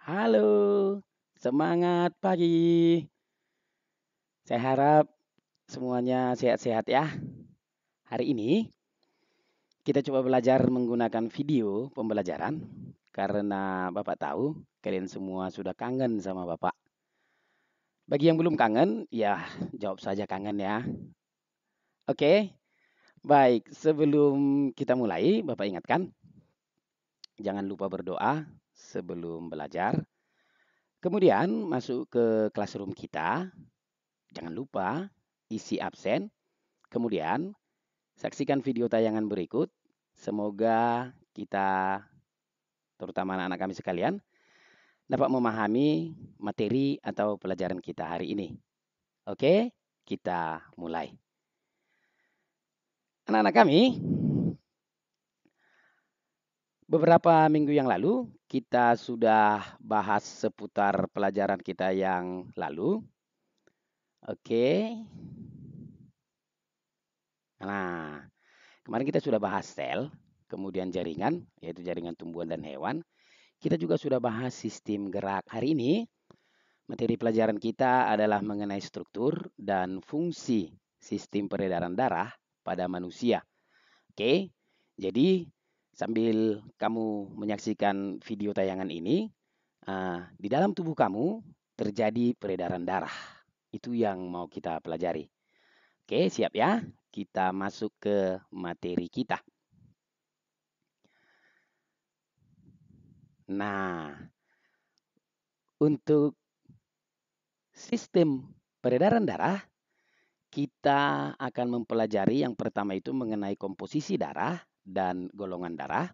Halo, semangat pagi. Saya harap semuanya sehat-sehat ya. Hari ini kita coba belajar menggunakan video pembelajaran karena Bapak tahu kalian semua sudah kangen sama Bapak. Bagi yang belum kangen, ya jawab saja kangen ya. Oke, baik. Sebelum kita mulai, Bapak ingatkan, jangan lupa berdoa sebelum belajar. Kemudian masuk ke classroom kita, jangan lupa isi absen. Kemudian saksikan video tayangan berikut. Semoga kita, terutama anak-anak kami sekalian, dapat memahami materi atau pelajaran kita hari ini. Oke, kita mulai. Anak-anak kami, beberapa minggu yang lalu kita sudah bahas seputar pelajaran kita yang lalu. Oke. Nah, kemarin kita sudah bahas sel, kemudian jaringan, yaitu jaringan tumbuhan dan hewan. Kita juga sudah bahas sistem gerak. Hari ini materi pelajaran kita adalah mengenai struktur dan fungsi sistem peredaran darah pada manusia. Oke, jadi sambil kamu menyaksikan video tayangan ini, di dalam tubuh kamu terjadi peredaran darah. Itu yang mau kita pelajari. Oke, siap ya? Kita masuk ke materi kita. Nah, untuk sistem peredaran darah, kita akan mempelajari yang pertama itu mengenai komposisi darah dan golongan darah.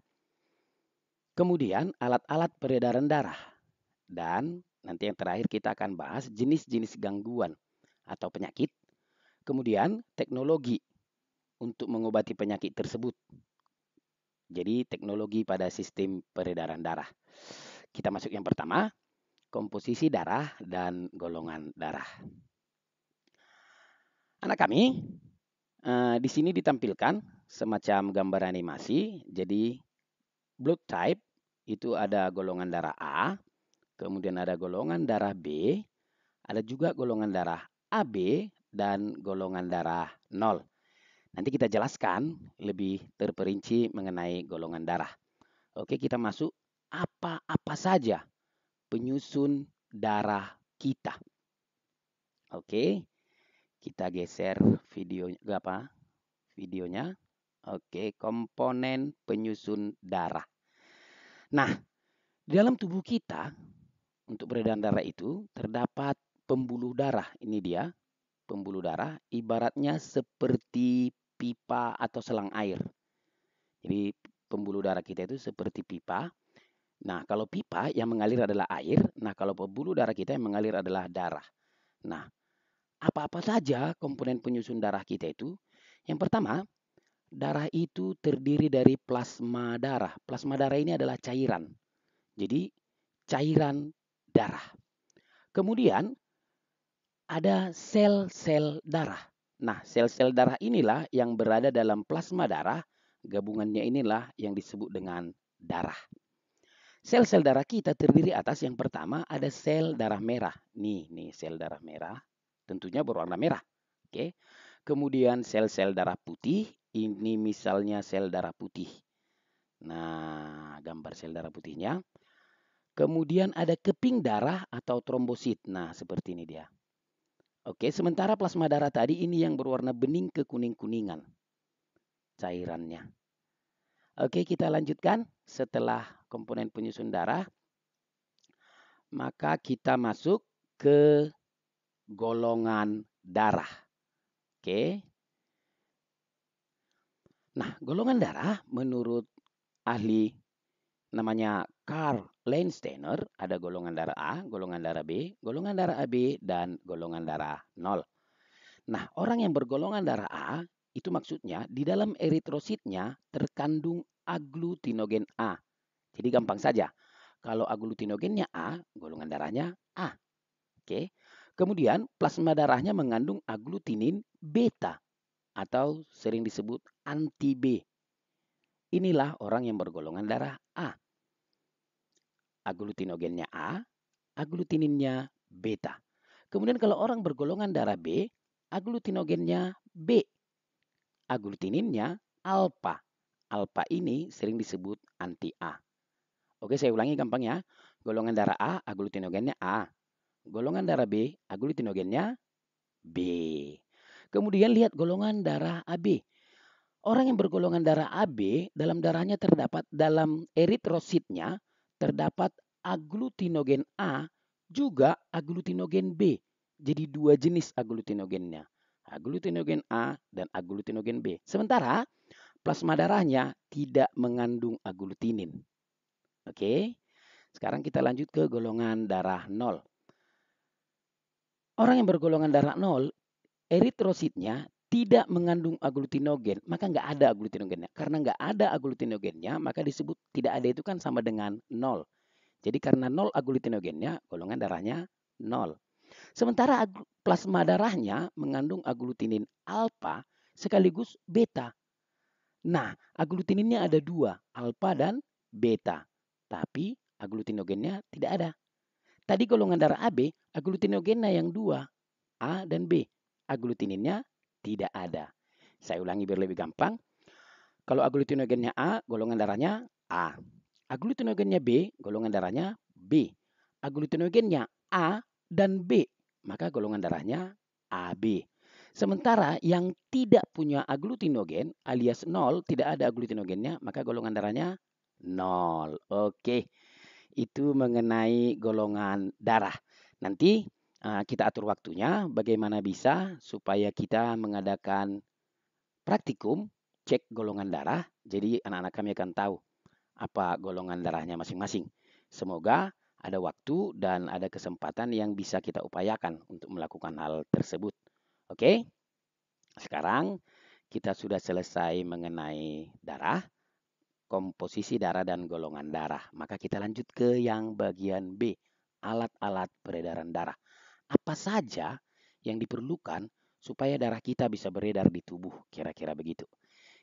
Kemudian alat-alat peredaran darah. Dan nanti yang terakhir kita akan bahas jenis-jenis gangguan atau penyakit. Kemudian teknologi untuk mengobati penyakit tersebut. Jadi teknologi pada sistem peredaran darah. Kita masuk yang pertama, komposisi darah dan golongan darah. Anak kami, di sini ditampilkan semacam gambar animasi. Jadi blood type itu ada golongan darah A, kemudian ada golongan darah B, ada juga golongan darah AB dan golongan darah 0. Nanti kita jelaskan lebih terperinci mengenai golongan darah. Oke, kita masuk apa-apa saja penyusun darah kita. Oke, kita geser videonya. Oke, komponen penyusun darah. Nah, di dalam tubuh kita untuk peredaran darah itu terdapat pembuluh darah. Ini dia, pembuluh darah ibaratnya seperti pipa atau selang air. Jadi pembuluh darah kita itu seperti pipa. Nah, kalau pipa yang mengalir adalah air, nah kalau pembuluh darah kita yang mengalir adalah darah. Nah, apa-apa saja komponen penyusun darah kita itu? Yang pertama, darah itu terdiri dari plasma darah. Plasma darah ini adalah cairan. Jadi, cairan darah. Kemudian, ada sel-sel darah. Nah, sel-sel darah inilah yang berada dalam plasma darah. Gabungannya inilah yang disebut dengan darah. Sel-sel darah kita terdiri atas yang pertama ada sel darah merah. Nih sel darah merah. Tentunya berwarna merah. Oke. Kemudian sel-sel darah putih. Ini misalnya sel darah putih. Nah, gambar sel darah putihnya. Kemudian ada keping darah atau trombosit. Nah, seperti ini dia. Oke, sementara plasma darah tadi ini yang berwarna bening ke kuning-kuningan cairannya. Oke, kita lanjutkan. Setelah komponen penyusun darah, maka kita masuk ke golongan darah. Oke. Nah, golongan darah menurut ahli namanya Karl Landsteiner ada golongan darah A, golongan darah B, golongan darah AB, dan golongan darah 0. Nah, orang yang bergolongan darah A itu maksudnya di dalam eritrositnya terkandung aglutinogen A. Jadi gampang saja. Kalau aglutinogennya A, golongan darahnya A. Oke. Kemudian plasma darahnya mengandung aglutinin beta atau sering disebut anti B. Inilah orang yang bergolongan darah A. aglutinogennya A, aglutininnya beta. Kemudian kalau orang bergolongan darah B, aglutinogennya B, aglutininnya alfa. Alfa ini sering disebut anti A. Oke, saya ulangi gampang ya. Golongan darah A, aglutinogennya A. Golongan darah B, aglutinogennya B. Kemudian lihat golongan darah AB. Orang yang bergolongan darah AB, dalam darahnya terdapat, dalam eritrositnya terdapat aglutinogen A, juga aglutinogen B. Jadi dua jenis aglutinogennya. Aglutinogen A dan aglutinogen B. Sementara plasma darahnya tidak mengandung aglutinin. Oke, sekarang kita lanjut ke golongan darah 0. Orang yang bergolongan darah 0, eritrositnya tidak mengandung aglutinogen, maka nggak ada aglutinogennya. Karena nggak ada aglutinogennya, maka disebut tidak ada itu kan sama dengan 0. Jadi karena 0 aglutinogennya, golongan darahnya 0. Sementara plasma darahnya mengandung aglutinin alfa sekaligus beta. Nah, aglutininnya ada dua, alfa dan beta. Tapi aglutinogennya tidak ada. Tadi golongan darah AB, aglutinogennya yang dua, A dan B. Aglutininnya tidak ada. Saya ulangi biar lebih gampang. Kalau aglutinogennya A, golongan darahnya A. Aglutinogennya B, golongan darahnya B. Aglutinogennya A dan B, maka golongan darahnya AB. Sementara yang tidak punya aglutinogen alias 0, tidak ada aglutinogennya, maka golongan darahnya 0. Oke, itu mengenai golongan darah. Nanti kita atur waktunya bagaimana bisa supaya kita mengadakan praktikum cek golongan darah. Jadi anak-anak kami akan tahu apa golongan darahnya masing-masing. Semoga ada waktu dan ada kesempatan yang bisa kita upayakan untuk melakukan hal tersebut. Oke, sekarang kita sudah selesai mengenai darah, komposisi darah dan golongan darah. Maka kita lanjut ke yang bagian B, alat-alat peredaran darah. Apa saja yang diperlukan supaya darah kita bisa beredar di tubuh, kira-kira begitu.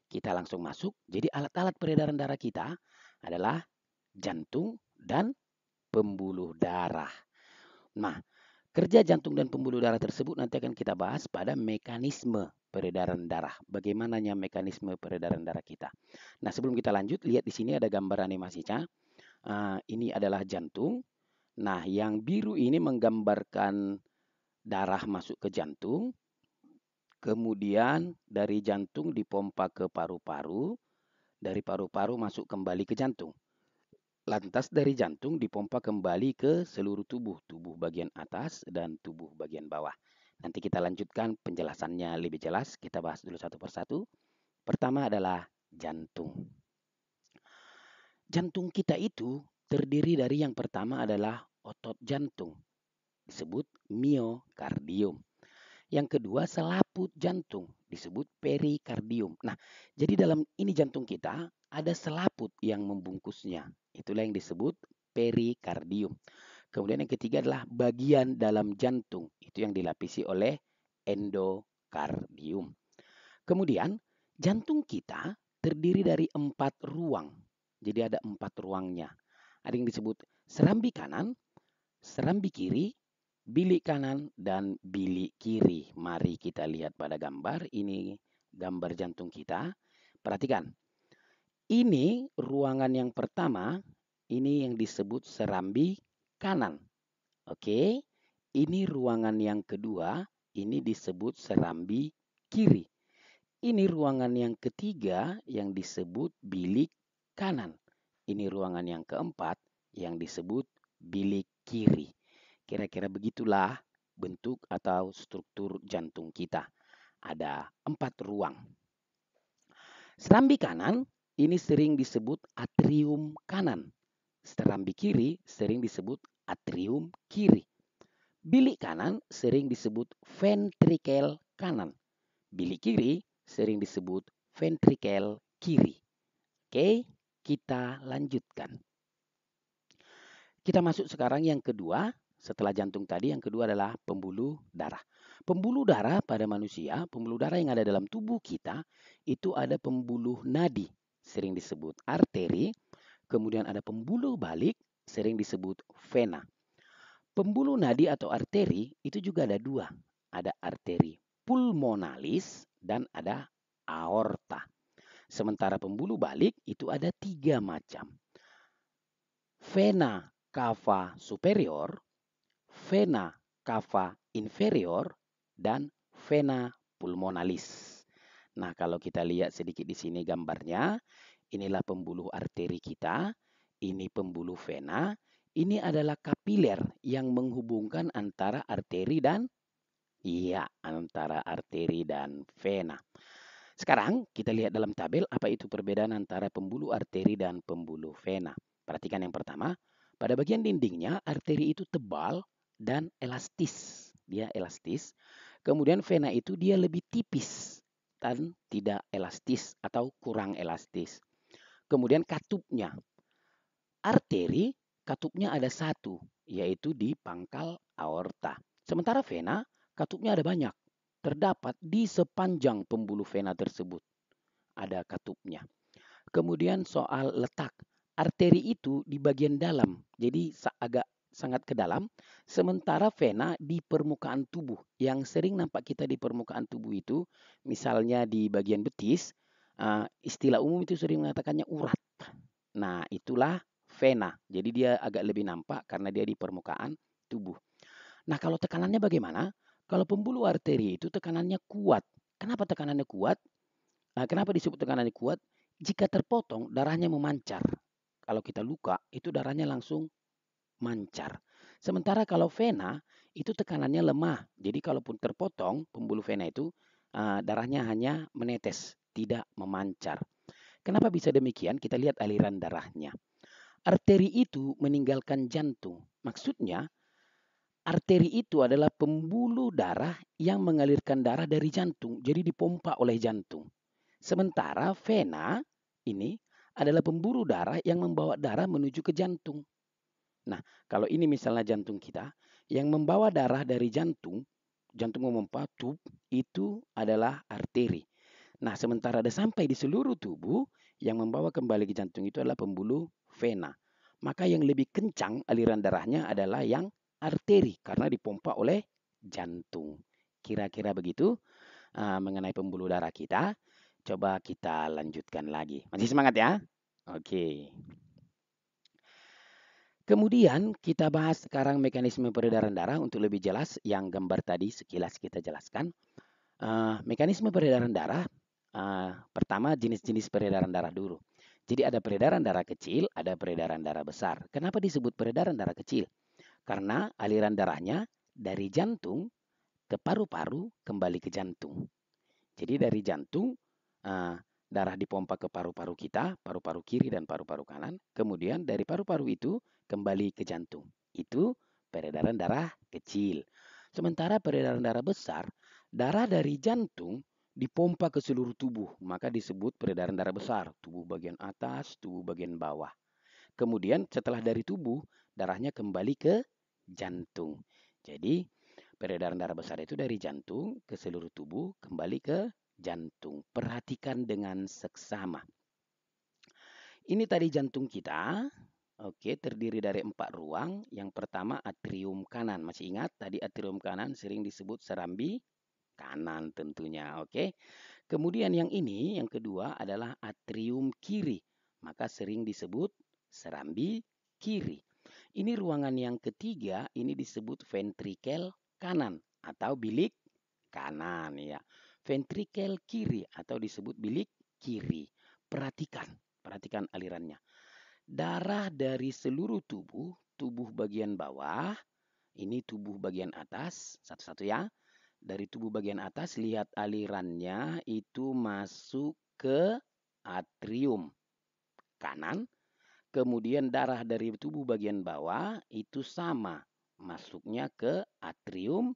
Kita langsung masuk. Jadi alat-alat peredaran darah kita adalah jantung dan pembuluh darah. Nah, kerja jantung dan pembuluh darah tersebut nanti akan kita bahas pada mekanisme peredaran darah. Bagaimananya mekanisme peredaran darah kita. Nah, sebelum kita lanjut, lihat di sini ada gambar animasinya. Ini adalah jantung. Nah, yang biru ini menggambarkan darah masuk ke jantung. Kemudian dari jantung dipompa ke paru-paru. Dari paru-paru masuk kembali ke jantung. Lantas dari jantung dipompa kembali ke seluruh tubuh, tubuh bagian atas dan tubuh bagian bawah. Nanti kita lanjutkan penjelasannya lebih jelas, kita bahas dulu satu persatu. Pertama adalah jantung. Jantung kita itu terdiri dari yang pertama adalah otot jantung, disebut miokardium. Yang kedua selaput jantung, disebut perikardium. Nah, jadi dalam ini jantung kita ada selaput yang membungkusnya. Itulah yang disebut perikardium. Kemudian yang ketiga adalah bagian dalam jantung. Itu yang dilapisi oleh endokardium. Kemudian jantung kita terdiri dari 4 ruang. Jadi ada 4 ruangnya. Ada yang disebut serambi kanan, serambi kiri, bilik kanan dan bilik kiri. Mari kita lihat pada gambar. Ini gambar jantung kita. Perhatikan. Ini ruangan yang pertama. Ini yang disebut serambi kanan. Oke. Ini ruangan yang kedua. Ini disebut serambi kiri. Ini ruangan yang ketiga yang disebut bilik kanan. Ini ruangan yang keempat yang disebut bilik kiri. Kira-kira begitulah bentuk atau struktur jantung kita. Ada 4 ruang. Serambi kanan ini sering disebut atrium kanan. Serambi kiri sering disebut atrium kiri. Bilik kanan sering disebut ventrikel kanan. Bilik kiri sering disebut ventrikel kiri. Oke, kita lanjutkan. Kita masuk sekarang yang kedua. Setelah jantung tadi, yang kedua adalah pembuluh darah. Pembuluh darah pada manusia, pembuluh darah yang ada dalam tubuh kita, itu ada pembuluh nadi, sering disebut arteri. Kemudian ada pembuluh balik, sering disebut vena. Pembuluh nadi atau arteri itu juga ada dua. Ada arteri pulmonalis dan ada aorta. Sementara pembuluh balik itu ada 3 macam. Vena cava superior, vena cava inferior, dan vena pulmonalis. Nah, kalau kita lihat sedikit di sini gambarnya, inilah pembuluh arteri kita, ini pembuluh vena, ini adalah kapiler yang menghubungkan antara arteri dan antara arteri dan vena. Sekarang kita lihat dalam tabel apa itu perbedaan antara pembuluh arteri dan pembuluh vena. Perhatikan yang pertama, pada bagian dindingnya arteri itu tebal dan elastis. Dia elastis. Kemudian vena itu dia lebih tipis dan tidak elastis atau kurang elastis. Kemudian katupnya. Arteri katupnya ada satu, yaitu di pangkal aorta. Sementara vena katupnya ada banyak. Terdapat di sepanjang pembuluh vena tersebut. Ada katupnya. Kemudian soal letak. Arteri itu di bagian dalam, jadi agak sangat ke dalam. Sementara vena di permukaan tubuh. Yang sering nampak kita di permukaan tubuh itu, misalnya di bagian betis, istilah umum itu sering mengatakannya urat. Nah, itulah vena. Jadi dia agak lebih nampak karena dia di permukaan tubuh. Nah, kalau tekanannya bagaimana? Kalau pembuluh arteri itu tekanannya kuat. Kenapa tekanannya kuat? Kenapa disebut tekanannya kuat? Jika terpotong, darahnya memancar. Kalau kita luka, itu darahnya langsung mancar. Sementara kalau vena, itu tekanannya lemah. Jadi kalaupun terpotong, pembuluh vena itu, darahnya hanya menetes, tidak memancar. Kenapa bisa demikian? Kita lihat aliran darahnya. Arteri itu meninggalkan jantung. Maksudnya, arteri itu adalah pembuluh darah yang mengalirkan darah dari jantung. Jadi dipompa oleh jantung. Sementara vena ini adalah pembuluh darah yang membawa darah menuju ke jantung. Nah, kalau ini misalnya jantung kita, yang membawa darah dari jantung, jantung memompa tube, itu adalah arteri. Nah, sementara ada sampai di seluruh tubuh, yang membawa kembali ke jantung itu adalah pembuluh vena. Maka yang lebih kencang aliran darahnya adalah yang arteri, karena dipompa oleh jantung. Kira-kira begitu mengenai pembuluh darah kita. Coba kita lanjutkan lagi. Masih semangat ya? Oke. Kemudian kita bahas sekarang mekanisme peredaran darah untuk lebih jelas yang gambar tadi sekilas kita jelaskan. Mekanisme peredaran darah, pertama jenis-jenis peredaran darah dulu. Jadi ada peredaran darah kecil, ada peredaran darah besar. Kenapa disebut peredaran darah kecil? Karena aliran darahnya dari jantung ke paru-paru kembali ke jantung. Jadi dari jantung darah dipompa ke paru-paru kita, paru-paru kiri dan paru-paru kanan. Kemudian dari paru-paru itu kembali ke jantung. Itu peredaran darah kecil. Sementara peredaran darah besar, darah dari jantung dipompa ke seluruh tubuh. Maka disebut peredaran darah besar. Tubuh bagian atas, tubuh bagian bawah. Kemudian setelah dari tubuh, darahnya kembali ke jantung. Jadi peredaran darah besar itu dari jantung ke seluruh tubuh, kembali ke jantung. Perhatikan dengan seksama. Ini tadi jantung kita. Oke, terdiri dari 4 ruang. Yang pertama atrium kanan. Masih ingat tadi atrium kanan sering disebut serambi kanan tentunya. Oke. Kemudian yang ini, yang kedua adalah atrium kiri. Maka sering disebut serambi kiri. Ini ruangan yang ketiga, ini disebut ventrikel kanan atau bilik kanan ya. Ventrikel kiri atau disebut bilik kiri. Perhatikan alirannya. Darah dari seluruh tubuh, tubuh bagian bawah, ini tubuh bagian atas, satu-satu ya. Dari tubuh bagian atas lihat alirannya itu masuk ke atrium kanan. Kemudian darah dari tubuh bagian bawah itu sama masuknya ke atrium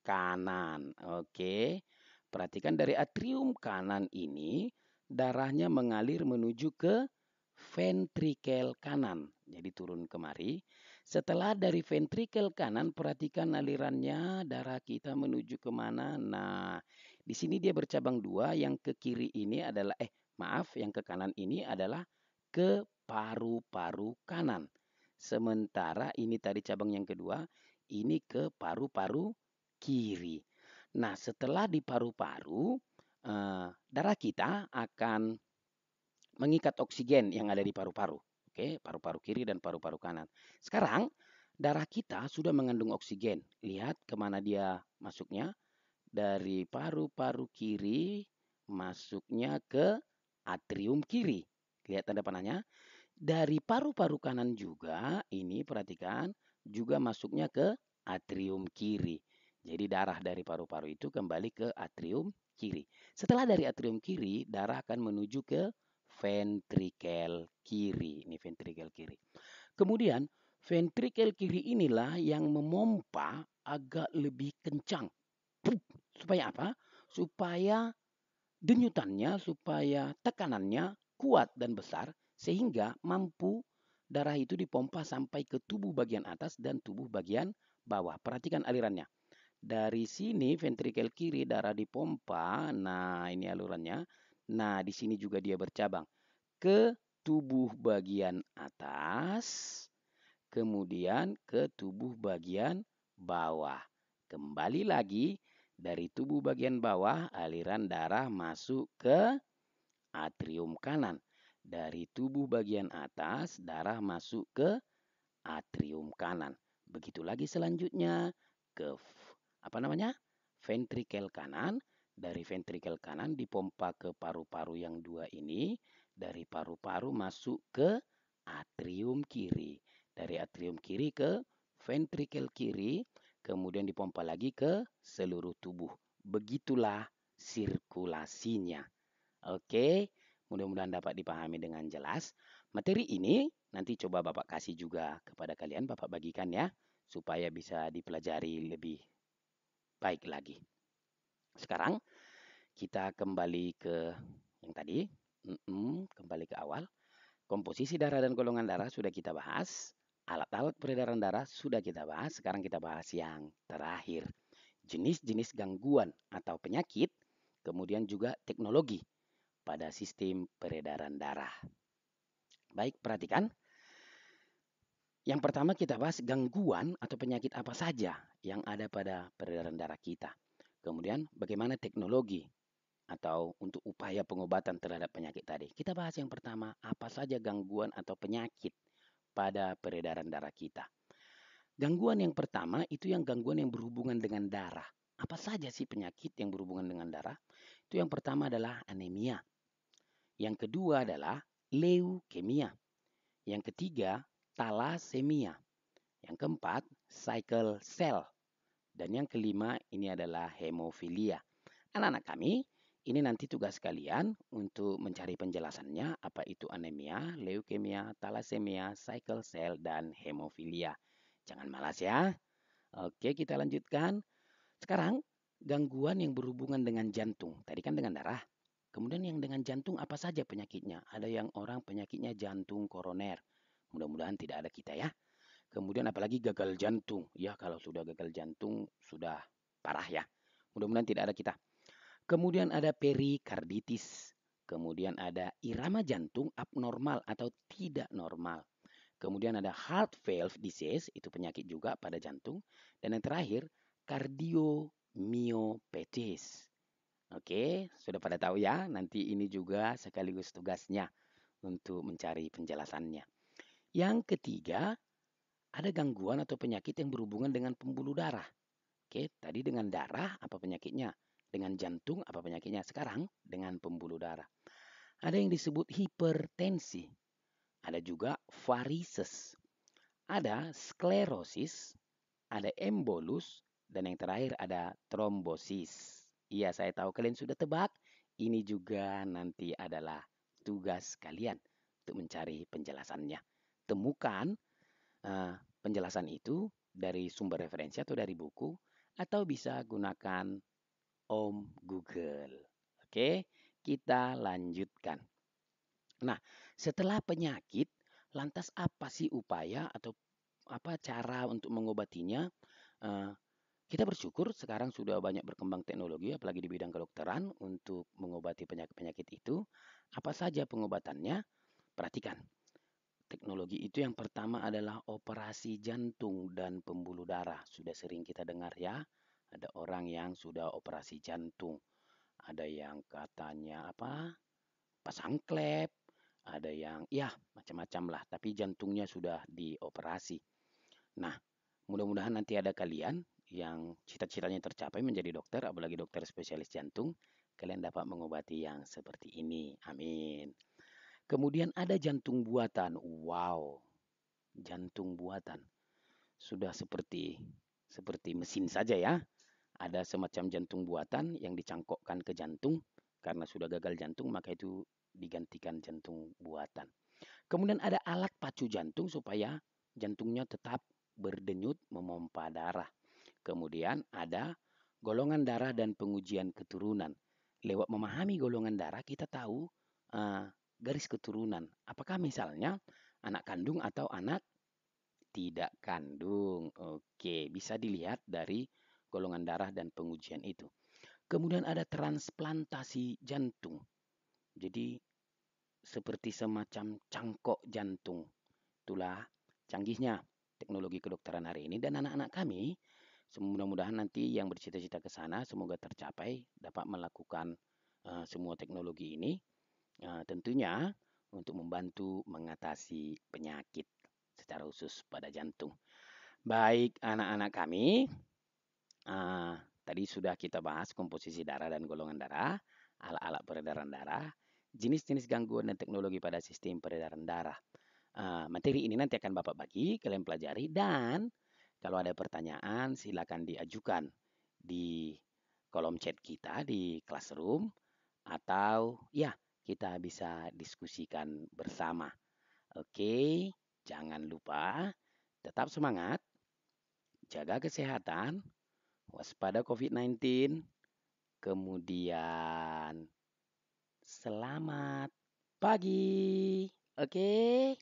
kanan. Oke. Perhatikan dari atrium kanan ini darahnya mengalir menuju ke ventrikel kanan. Jadi turun kemari. Setelah dari ventrikel kanan, perhatikan alirannya darah kita menuju kemana. Nah, di sini dia bercabang dua. Yang ke kiri ini adalah, yang ke kanan ini adalah ke paru-paru kanan. Sementara ini tadi cabang yang kedua, ini ke paru-paru kiri. Nah, setelah di paru-paru, darah kita akan mengikat oksigen yang ada di paru-paru. Oke, paru-paru kiri dan paru-paru kanan. Sekarang, darah kita sudah mengandung oksigen. Lihat kemana dia masuknya. Dari paru-paru kiri masuknya ke atrium kiri. Lihat tanda panahnya. Dari paru-paru kanan juga, ini perhatikan, juga masuknya ke atrium kiri. Jadi darah dari paru-paru itu kembali ke atrium kiri. Setelah dari atrium kiri, darah akan menuju ke ventrikel kiri. Ini ventrikel kiri. Kemudian ventrikel kiri inilah yang memompa agak lebih kencang. Supaya apa? Supaya denyutannya, supaya tekanannya kuat dan besar sehingga mampu darah itu dipompa sampai ke tubuh bagian atas dan tubuh bagian bawah. Perhatikan alirannya. Dari sini ventrikel kiri darah dipompa. Nah, ini alurannya. Nah, di sini juga dia bercabang ke tubuh bagian atas, kemudian ke tubuh bagian bawah. Kembali lagi dari tubuh bagian bawah, aliran darah masuk ke atrium kanan. Dari tubuh bagian atas, darah masuk ke atrium kanan. Begitu lagi selanjutnya ke apa namanya? Ventrikel kanan. Dari ventrikel kanan dipompa ke paru-paru yang dua ini. Dari paru-paru masuk ke atrium kiri. Dari atrium kiri ke ventrikel kiri. Kemudian dipompa lagi ke seluruh tubuh. Begitulah sirkulasinya. Oke, mudah-mudahan dapat dipahami dengan jelas. Materi ini nanti coba Bapak kasih juga kepada kalian, Bapak bagikan ya, supaya bisa dipelajari lebih baik lagi. Sekarang kita kembali ke yang tadi, kembali ke awal. Komposisi darah dan golongan darah sudah kita bahas. Alat-alat peredaran darah sudah kita bahas. Sekarang kita bahas yang terakhir. Jenis-jenis gangguan atau penyakit, kemudian juga teknologi pada sistem peredaran darah. Baik, perhatikan. Yang pertama kita bahas gangguan atau penyakit apa saja yang ada pada peredaran darah kita. Kemudian bagaimana teknologi atau untuk upaya pengobatan terhadap penyakit tadi. Kita bahas yang pertama, apa saja gangguan atau penyakit pada peredaran darah kita. Gangguan yang pertama itu yang gangguan yang berhubungan dengan darah. Apa saja sih penyakit yang berhubungan dengan darah? Itu yang pertama adalah anemia. Yang kedua adalah leukemia. Yang ketiga, thalassemia. Yang keempat, sickle cell. Dan yang kelima, ini adalah hemofilia. Anak-anak kami, ini nanti tugas kalian untuk mencari penjelasannya, apa itu anemia, leukemia, thalassemia, sickle cell, dan hemofilia. Jangan malas ya. Oke, kita lanjutkan. Sekarang, gangguan yang berhubungan dengan jantung. Tadi kan dengan darah. Kemudian yang dengan jantung apa saja penyakitnya? Ada yang orang penyakitnya jantung koroner. Mudah-mudahan tidak ada kita ya. Kemudian apalagi gagal jantung. Ya kalau sudah gagal jantung sudah parah ya. Mudah-mudahan tidak ada kita. Kemudian ada perikarditis. Kemudian ada irama jantung abnormal atau tidak normal. Kemudian ada heart valve disease, itu penyakit juga pada jantung. Dan yang terakhir, cardiomyopathy. Oke, sudah pada tahu ya. Nanti ini juga sekaligus tugasnya untuk mencari penjelasannya. Yang ketiga, ada gangguan atau penyakit yang berhubungan dengan pembuluh darah. Oke, tadi dengan darah apa penyakitnya? Dengan jantung apa penyakitnya? Sekarang dengan pembuluh darah. Ada yang disebut hipertensi. Ada juga varises. Ada sklerosis. Ada embolus. Dan yang terakhir ada trombosis. Iya, saya tahu kalian sudah tebak. Ini juga nanti adalah tugas kalian untuk mencari penjelasannya. Temukan penjelasan itu dari sumber referensi atau dari buku, atau bisa gunakan Om Google. Oke, kita lanjutkan. Nah, setelah penyakit, lantas apa sih upaya atau apa cara untuk mengobatinya? Kita bersyukur sekarang sudah banyak berkembang teknologi, apalagi di bidang kedokteran untuk mengobati penyakit-penyakit itu. Apa saja pengobatannya? Perhatikan. teknologi itu yang pertama adalah operasi jantung dan pembuluh darah. Sudah sering kita dengar ya, ada orang yang sudah operasi jantung, ada yang katanya apa? Pasang klep, ada yang ya macam-macam lah, tapi jantungnya sudah dioperasi. Nah, mudah-mudahan nanti ada kalian yang cita-citanya tercapai menjadi dokter, apalagi dokter spesialis jantung, kalian dapat mengobati yang seperti ini. Amin. Kemudian ada jantung buatan. Wow, jantung buatan. Sudah seperti mesin saja ya. Ada semacam jantung buatan yang dicangkokkan ke jantung. Karena sudah gagal jantung, maka itu digantikan jantung buatan. Kemudian ada alat pacu jantung supaya jantungnya tetap berdenyut memompa darah. Kemudian ada golongan darah dan pengujian keturunan. Lewat memahami golongan darah kita tahu uh, garis keturunan. Apakah misalnya anak kandung atau anak tidak kandung. Oke, bisa dilihat dari golongan darah dan pengujian itu. Kemudian ada transplantasi jantung. Jadi seperti semacam cangkok jantung. Itulah canggihnya teknologi kedokteran hari ini, dan anak-anak kami mudah-mudahan nanti yang bercita-cita ke sana semoga tercapai dapat melakukan semua teknologi ini, tentunya untuk membantu mengatasi penyakit secara khusus pada jantung. Baik anak-anak kami, tadi sudah kita bahas komposisi darah dan golongan darah, alat-alat peredaran darah, jenis-jenis gangguan dan teknologi pada sistem peredaran darah. Materi ini nanti akan Bapak bagi, kalian pelajari, dan kalau ada pertanyaan silakan diajukan di kolom chat kita di Classroom, atau ya kita bisa diskusikan bersama. Oke, jangan lupa tetap semangat, jaga kesehatan, waspada COVID-19, kemudian selamat pagi. Oke.